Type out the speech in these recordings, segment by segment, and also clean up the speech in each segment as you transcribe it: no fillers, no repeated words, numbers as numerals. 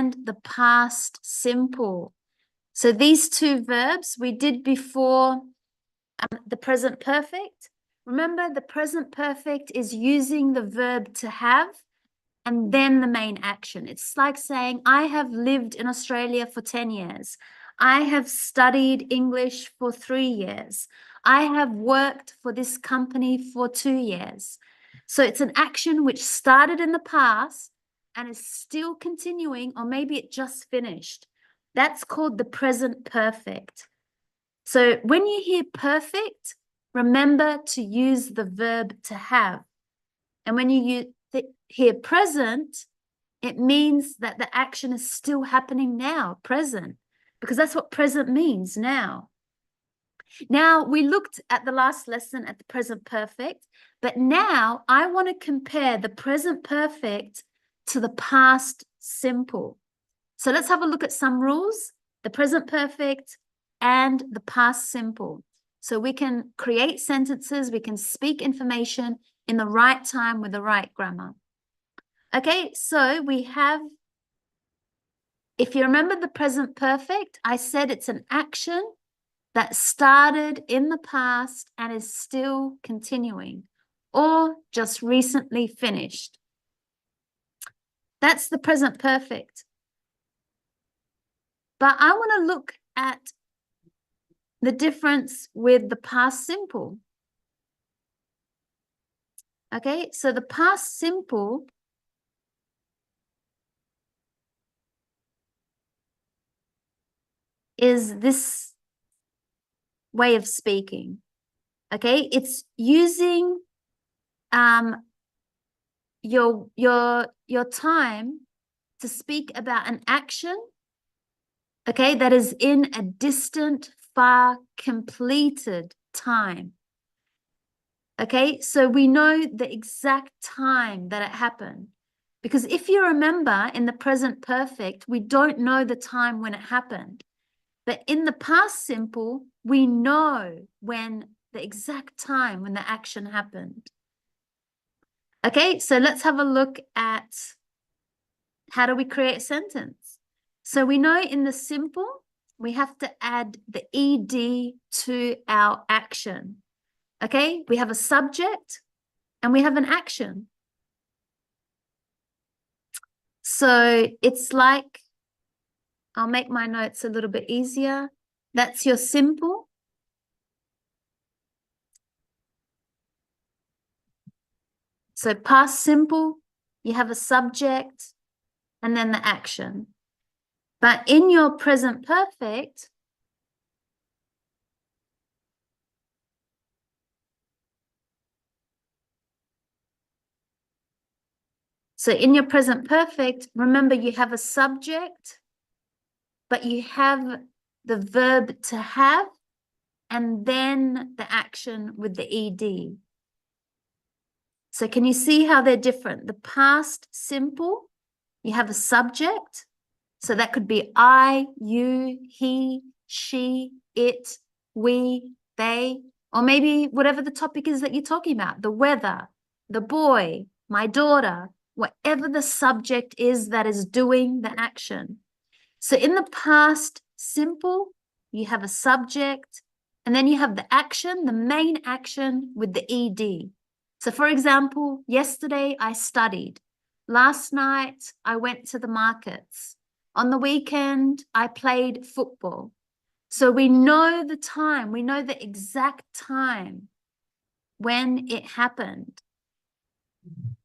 and the past simple. So these two verbs we did before the present perfect. Remember, the present perfect is using the verb to have and then the main action. It's like saying, I have lived in Australia for 10 years. I have studied English for 3 years. I have worked for this company for 2 years. So it's an action which started in the past and is still continuing, or maybe it just finished. That's called the present perfect. So when you hear perfect, remember to use the verb to have. And when you hear present, it means that the action is still happening now, present, because that's what present means, now. Now, we looked at the last lesson at the present perfect, but now I want to compare the present perfect to the past simple. So let's have a look at some rules, the present perfect and the past simple. So we can create sentences, we can speak information in the right time with the right grammar. Okay, so we have, if you remember the present perfect, I said it's an action that started in the past and is still continuing or just recently finished. That's the present perfect. But I want to look at the difference with the past simple. Okay, so the past simple is this way of speaking. Okay, it's using your time to speak about an action, okay, that is in a distant, far, completed time. Okay, so we know the exact time that it happened. Because if you remember in the present perfect, we don't know the time when it happened. But in the past simple, we know when the exact time when the action happened. Okay, so let's have a look at how do we create a sentence. So we know in the simple, we have to add the ed to our action. Okay, we have a subject and we have an action. So it's like, I'll make my notes a little bit easier. That's your simple. So past simple, you have a subject and then the action. But in your present perfect, so in your present perfect, remember you have a subject, but you have the verb to have and then the action with the ed. So can you see how they're different? The past simple, you have a subject. So that could be I, you, he, she, it, we, they, or maybe whatever the topic is that you're talking about, the weather, the boy, my daughter, whatever the subject is that is doing the action. So in the past simple, you have a subject, and then you have the action, the main action with the ed. So for example, yesterday I studied. Last night I went to the markets. On the weekend, I played football. So we know the time, we know the exact time when it happened.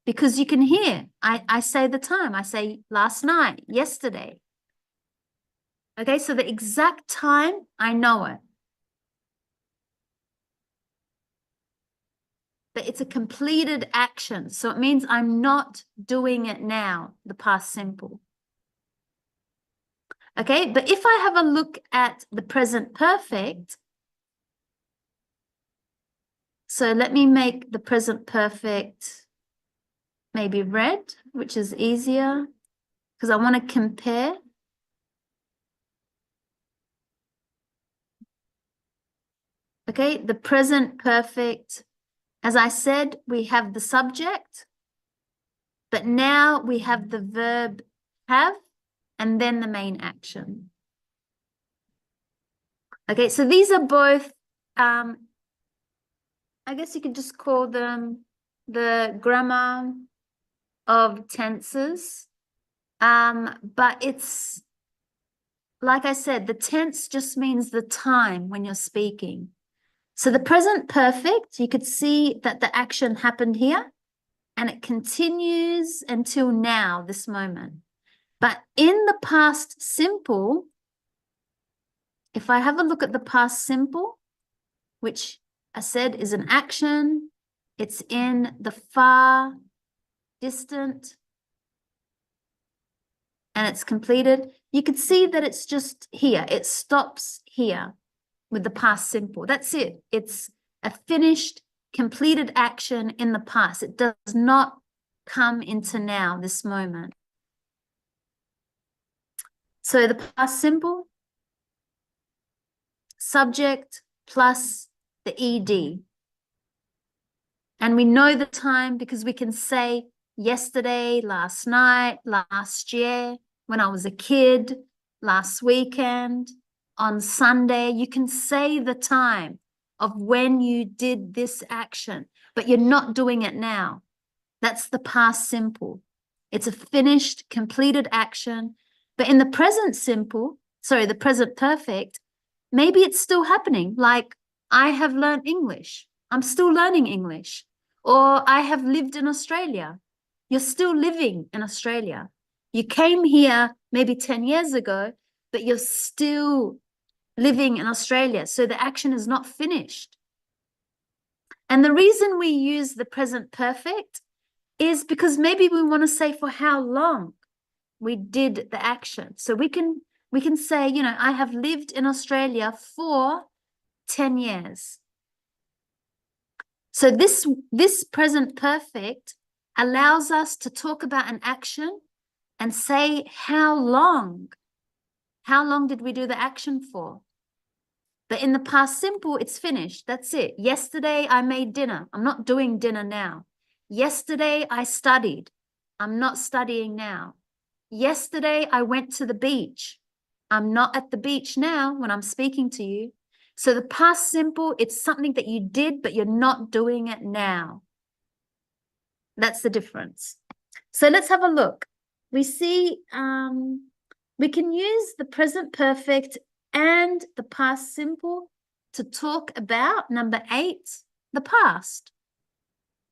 Because you can hear, I say the time, I say last night, yesterday. Okay, so the exact time, I know it. But it's a completed action. So it means I'm not doing it now, the past simple. Okay, but if I have a look at the present perfect, so let me make the present perfect maybe red, which is easier because I want to compare. Okay, the present perfect, as I said, we have the subject, but now we have the verb have, and then the main action. Okay, so these are both, I guess you could just call them the grammar of tenses. But it's, like I said, the tense just means the time when you're speaking. So the present perfect, you could see that the action happened here and it continues until now, this moment. But in the past simple, if I have a look at the past simple, which I said is an action, it's in the far distant, and it's completed, you could see that it's just here. It stops here with the past simple. That's it. It's a finished, completed action in the past. It does not come into now, this moment. So the past simple, subject plus the ed. And we know the time because we can say yesterday, last night, last year, when I was a kid, last weekend, on Sunday. You can say the time of when you did this action, but you're not doing it now. That's the past simple. It's a finished, completed action. But in the present simple, sorry, the present perfect, maybe it's still happening. Like, I have learned English. I'm still learning English. Or I have lived in Australia. You're still living in Australia. You came here maybe 10 years ago, but you're still living in Australia. So the action is not finished. And the reason we use the present perfect is because maybe we want to say for how long we did the action. So we can say, you know, I have lived in Australia for 10 years. So this present perfect allows us to talk about an action and say how long did we do the action for? But in the past simple, it's finished. That's it. Yesterday, I made dinner. I'm not doing dinner now. Yesterday, I studied. I'm not studying now. Yesterday, I went to the beach. I'm not at the beach now when I'm speaking to you. So the past simple, it's something that you did, but you're not doing it now. That's the difference. So let's have a look. We see we can use the present perfect and the past simple to talk about, number 8, the past.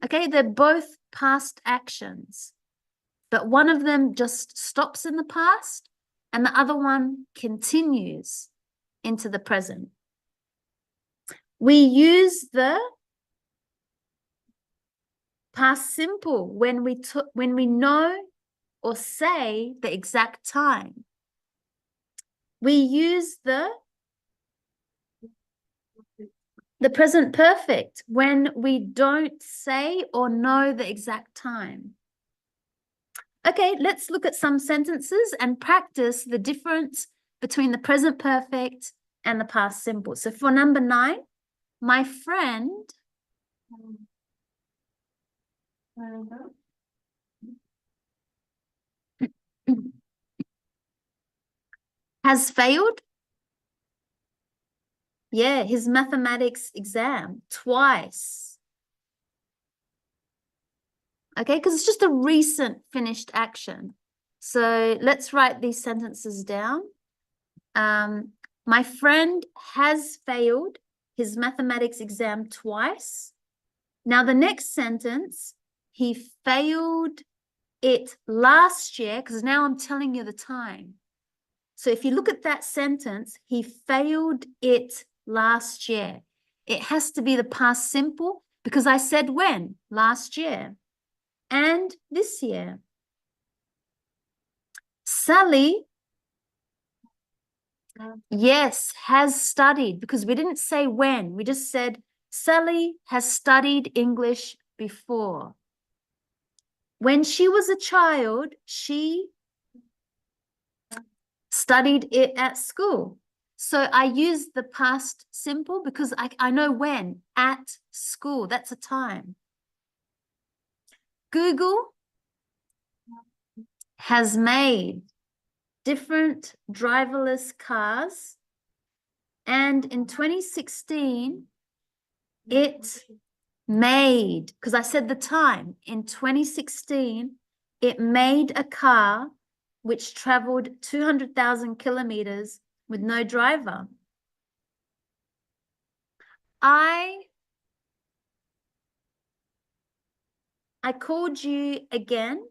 Okay, they're both past actions, but one of them just stops in the past and the other one continues into the present. We use the past simple when we know or say the exact time. We use the present perfect when we don't say or know the exact time. Okay, let's look at some sentences and practice the difference between the present perfect and the past simple. So for number 9, my friend has failed, yeah, his mathematics exam twice. Okay, because it's just a recent finished action. So let's write these sentences down. My friend has failed his mathematics exam twice. Now the next sentence, he failed it last year, because now I'm telling you the time. So if you look at that sentence, he failed it last year. It has to be the past simple because I said when? Last year. And this year. Sally, yes, has studied, because we didn't say when. We just said Sally has studied English before. When she was a child, she studied it at school. So I use the past simple because I know when. At school, that's a time. Google has made different driverless cars. And in 2016, it made, because I said the time, in 2016, it made a car which traveled 200,000 kilometers with no driver. I called you again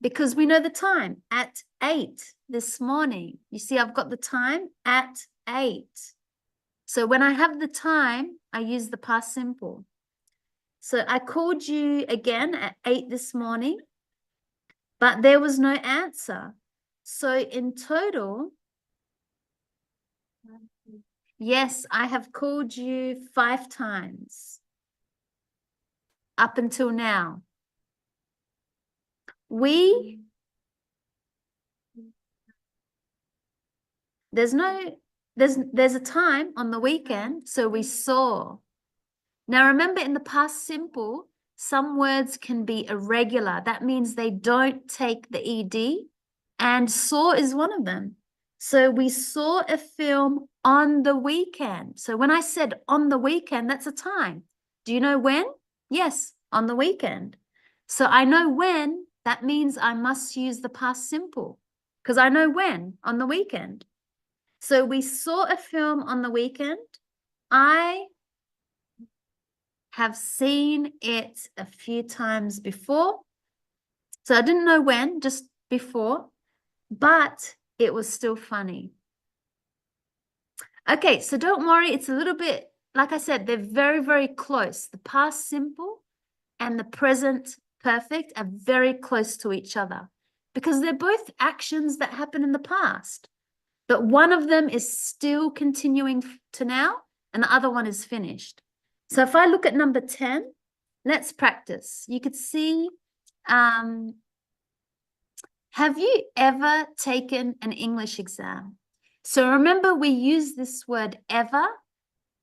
because we know the time at 8 this morning. You see, I've got the time at 8. So when I have the time, I use the past simple. So I called you again at 8 this morning, but there was no answer. So in total, yes, I have called you 5 times up until now. There's a time on the weekend, so we saw. Now remember, in the past simple, some words can be irregular. That means they don't take the ed, and saw is one of them. So we saw a film on the weekend. So when I said on the weekend, that's a time. Do you know when? Yes, on the weekend. So I know when, that means I must use the past simple because I know when, on the weekend. So we saw a film on the weekend. I have seen it a few times before. So I didn't know when, just before, but it was still funny. Okay, so don't worry. It's a little bit, like I said, they're very, very close. The past simple and the present perfect are very close to each other because they're both actions that happen in the past. But one of them is still continuing to now, and the other one is finished. So if I look at number 10, let's practice. You could see, have you ever taken an English exam? So remember, we use this word ever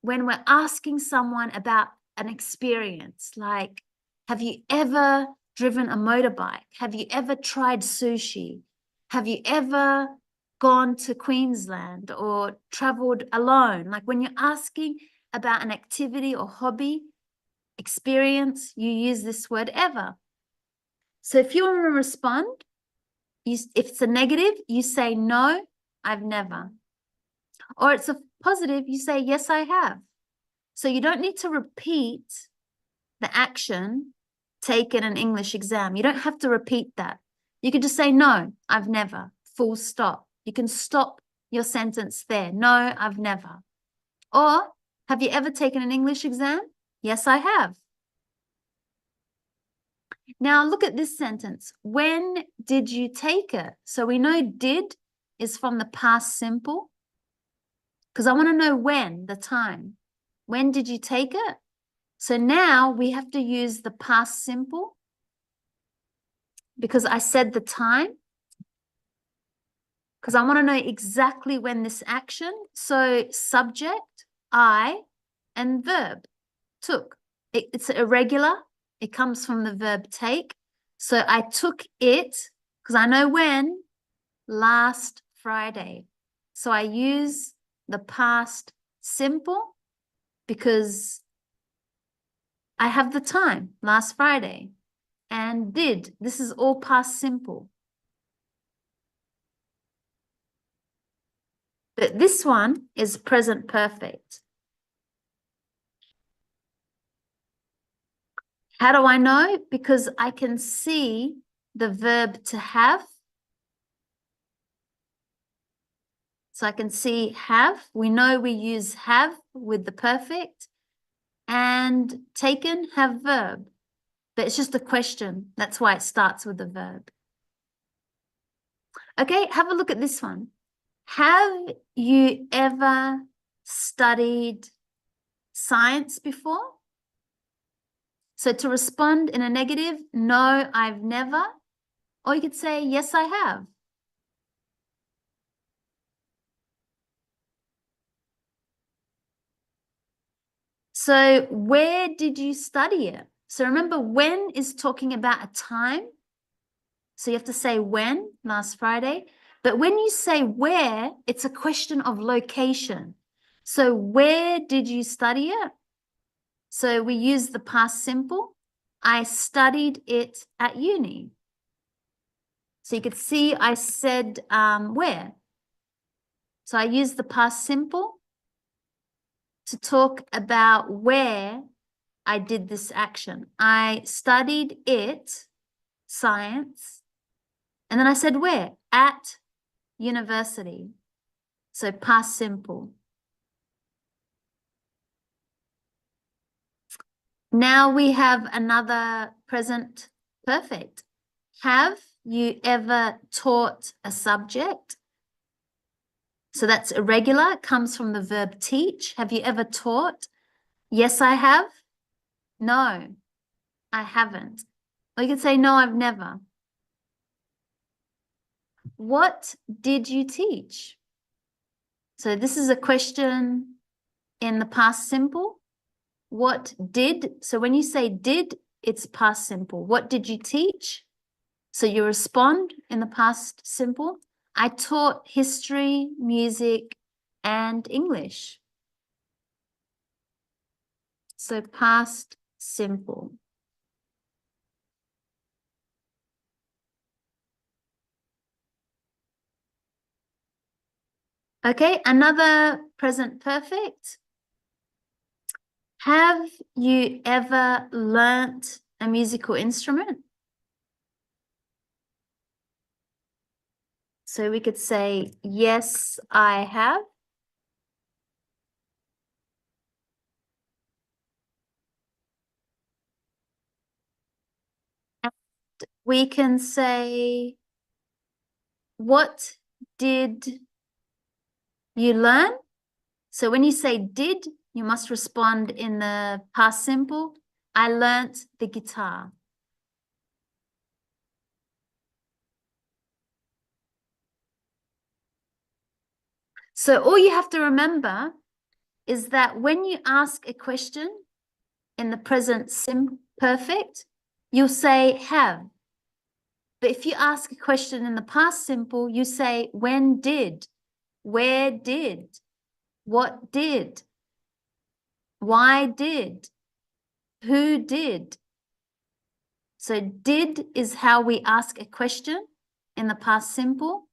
when we're asking someone about an experience, like, have you ever driven a motorbike? Have you ever tried sushi? Have you ever gone to Queensland or traveled alone? Like when you're asking about an activity or hobby, experience, you use this word ever. So if you want to respond, if it's a negative, you say, no, I've never. Or it's a positive, you say, yes, I have. So you don't need to repeat the action taken an English exam. You don't have to repeat that. You can just say, no, I've never, full stop. You can stop your sentence there. No, I've never. Or, have you ever taken an English exam? Yes, I have. Now look at this sentence. When did you take it? So we know did is from the past simple because I want to know when, the time. When did you take it? So now we have to use the past simple because I said the time, because I want to know exactly when this action. So subject, I, and verb, took. It's irregular. It comes from the verb take. So I took it, because I know when, last Friday. So I use the past simple because I have the time, last Friday. And did, this is all past simple. But this one is present perfect. How do I know? Because I can see the verb to have. So I can see have. We know we use have with the perfect. And taken, have verb. But it's just a question. That's why it starts with the verb. Okay, have a look at this one. Have you ever studied science before? So to respond in a negative, no, I've never. Or you could say, yes, I have. So where did you study it? So remember, when is talking about a time. So you have to say when, last Friday. But when you say where, it's a question of location. So where did you study it? So we use the past simple. I studied it at uni. So you could see I said where. So I use the past simple to talk about where I did this action. I studied it, science, and then I said where? At university. So past simple. Now we have another present perfect. Have you ever taught a subject? So that's irregular. It comes from the verb teach. Have you ever taught? Yes, I have. No, I haven't. Or you could say, no, I've never. What did you teach? So this is a question in the past simple. What did? So when you say did, it's past simple. What did you teach? So you respond in the past simple. I taught history, music, and English. So past simple. Okay, another present perfect. Have you ever learnt a musical instrument? So we could say, yes, I have. And we can say, what did you learn? So when you say did, you must respond in the past simple. I learnt the guitar. So all you have to remember is that when you ask a question in the present perfect, you'll say have. But if you ask a question in the past simple, you say when did, where did, what did, why did, who did. So did is how we ask a question in the past simple.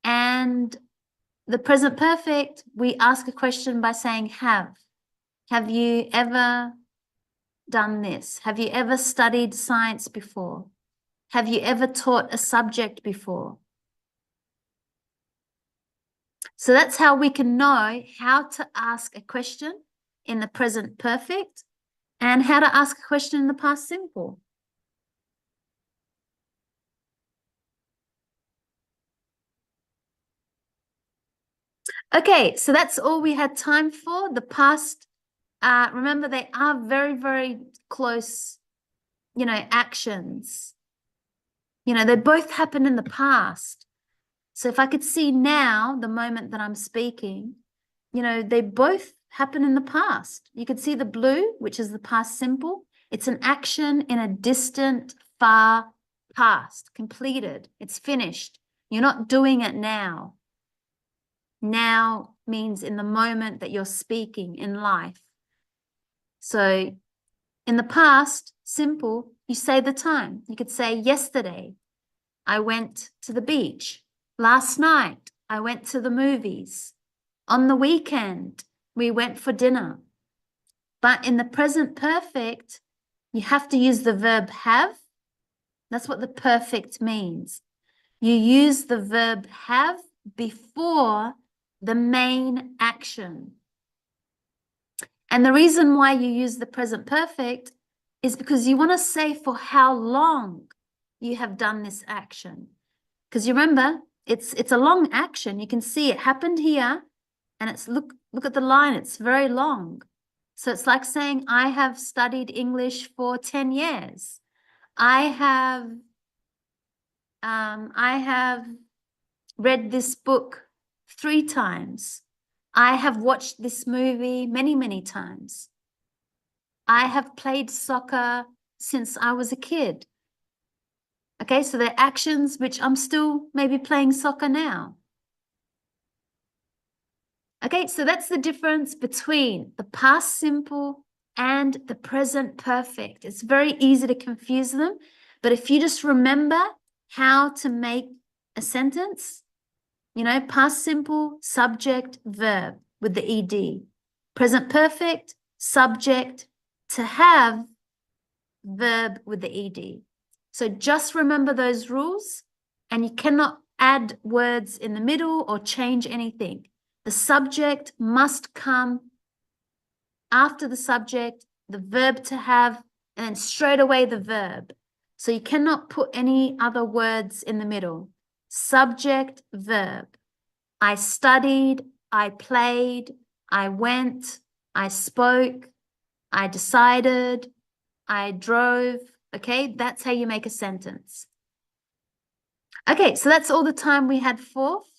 And the present perfect, we ask a question by saying have. Have you ever done this? Have you ever studied science before? Have you ever taught a subject before? So that's how we can know how to ask a question in the present perfect and how to ask a question in the past simple. Okay, so that's all we had time for. The past, remember, they are very, very close, actions. They both happened in the past. So if I could see now, the moment that I'm speaking, they both happen in the past. You could see the blue, which is the past simple. It's an action in a distant, far past, completed. It's finished. You're not doing it now. Now means in the moment that you're speaking in life. So in the past, simple, you say the time. You could say yesterday, I went to the beach. Last night, I went to the movies. On the weekend, we went for dinner. But in the present perfect, you have to use the verb have. That's what the perfect means. You use the verb have before the main action. And the reason why you use the present perfect is because you want to say for how long you have done this action. Because you remember, it's a long action. You can see it happened here, and it's look at the line, it's very long. So it's like saying, I have studied English for 10 years. I have read this book 3 times. I have watched this movie many, many times. I have played soccer since I was a kid. Okay, so they're actions which I'm still maybe playing soccer now. Okay, so that's the difference between the past simple and the present perfect. It's very easy to confuse them, but if you just remember how to make a sentence, you know, past simple, subject, verb with the ed. Present perfect, subject, to have, verb with the ed. So just remember those rules, and you cannot add words in the middle or change anything. The subject must come after the subject, the verb to have, and then straight away the verb. So you cannot put any other words in the middle. Subject, verb. I studied, I played, I went, I spoke, I decided, I drove. Okay, that's how you make a sentence. Okay, so that's all the time we had for